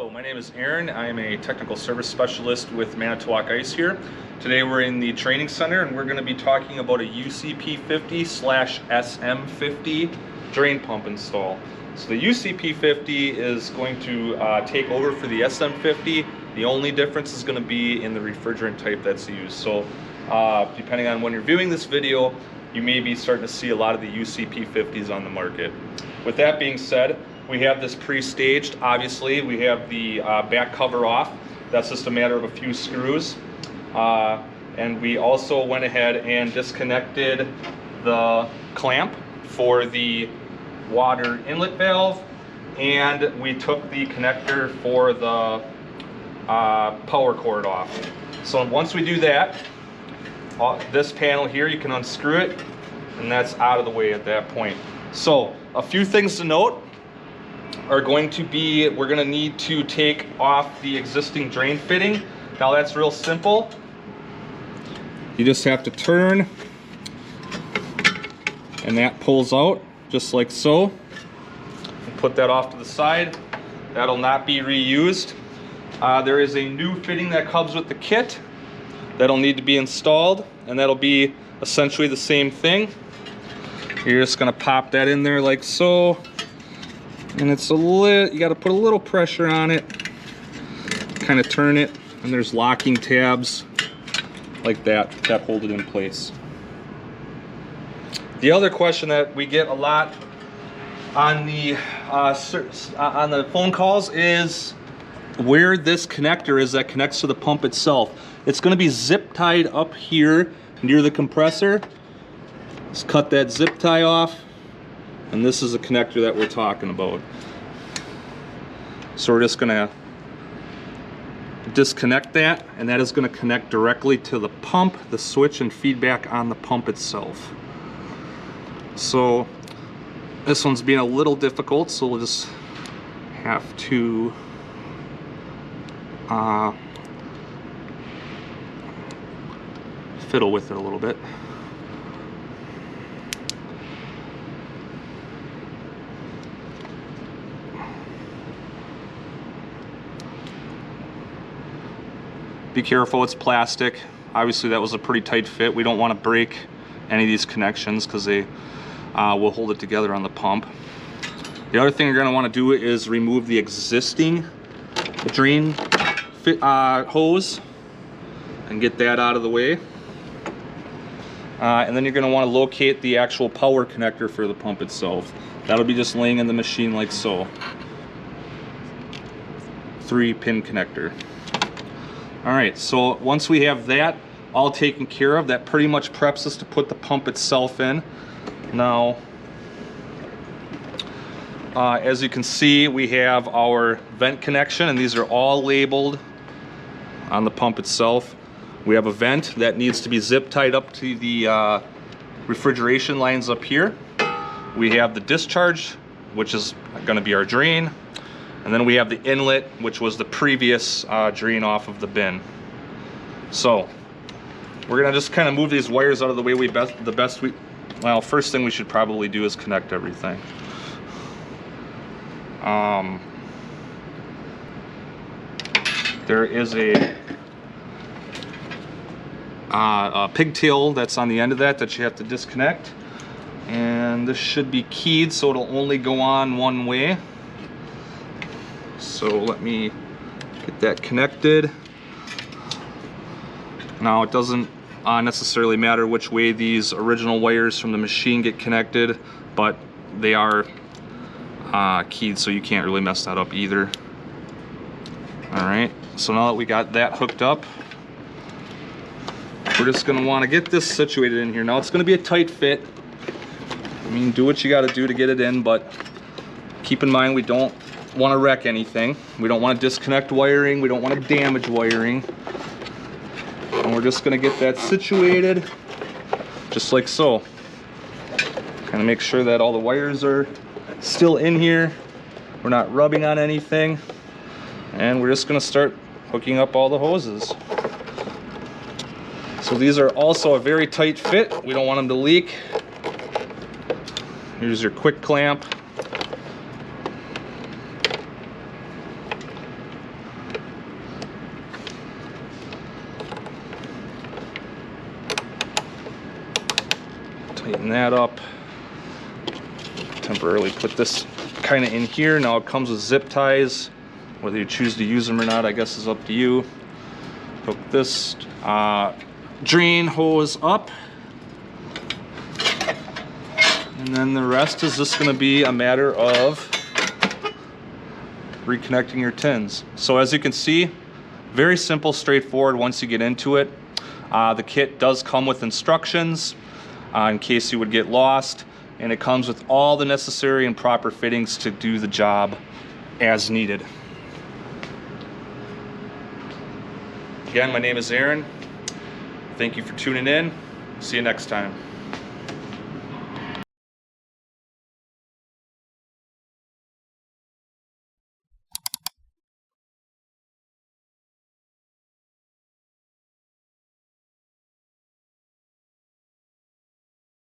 Hello, my name is Aaron. I am a technical service specialist with Manitowoc Ice here. Today we're in the training center and we're going to be talking about a UCP 50/SM50 drain pump install. So the UCP 50 is going to take over for the SM50. The only difference is going to be in the refrigerant type that's used. So depending on when you're viewing this video, you may be starting to see a lot of the UCP 50s on the market. With that being said, we have this pre-staged. Obviously, we have the back cover off. That's just a matter of a few screws. And we also went ahead and disconnected the clamp for the water inlet valve, and we took the connector for the power cord off. So once we do that, this panel here, you can unscrew it, and that's out of the way at that point. So a few things to note are going to be, we're going to need to take off the existing drain fitting. Now that's real simple. You just have to turn and that pulls out just like so. And put that off to the side. That'll not be reused. There is a new fitting that comes with the kit that'll need to be installed, and that'll be essentially the same thing. You're just going to pop that in there like so. And it's a little, you got to put a little pressure on it, kind of turn it, and there's locking tabs like that hold it in place. The other question that we get a lot on the phone calls is where this connector is that connects to the pump itself. It's going to be zip tied up here near the compressor. Let's cut that zip tie off. And this is the connector that we're talking about. So we're just gonna disconnect that, and that is gonna connect directly to the pump, the switch, and feedback on the pump itself. So this one's being a little difficult, so we'll just have to fiddle with it a little bit. Be careful, it's plastic. Obviously that was a pretty tight fit. We don't want to break any of these connections because they will hold it together on the pump. The other thing you're going to want to do is remove the existing drain hose and get that out of the way. And then you're going to want to locate the actual power connector for the pump itself. That'll be just laying in the machine like so. 3-pin connector. Alright, so once we have that all taken care of, that pretty much preps us to put the pump itself in. Now, as you can see, we have our vent connection, and these are all labeled on the pump itself. We have a vent that needs to be zip tied up to the refrigeration lines up here. We have the discharge, which is going to be our drain. And then we have the inlet, which was the previous drain off of the bin. So we're gonna just kind of move these wires out of the way. Well, first thing we should probably do is connect everything. There is a pigtail that's on the end of that you have to disconnect. And this should be keyed so it'll only go on one way. So let me get that connected. Now it doesn't necessarily matter which way these original wires from the machine get connected, but they are keyed, so you can't really mess that up either. Alright, so now that we got that hooked up, we're just going to want to get this situated in here. Now it's going to be a tight fit. I mean, do what you got to do to get it in, but keep in mind we don't want to wreck anything. We don't want to disconnect wiring. We don't want to damage wiring. And we're just going to get that situated just like so. Kind of make sure that all the wires are still in here. We're not rubbing on anything. And we're just going to start hooking up all the hoses. So these are also a very tight fit. We don't want them to leak. Here's your quick clamp. tighten that up. Temporarily put this kind of in here. Now it comes with zip ties. Whether you choose to use them or not, I guess, is up to you. Hook this drain hose up. And then the rest is just going to be a matter of reconnecting your tins. So as you can see, very simple, straightforward once you get into it. The kit does come with instructions in case you would get lost, and it comes with all the necessary and proper fittings to do the job as needed. Again, my name is Aaron. Thank you for tuning in. See you next time.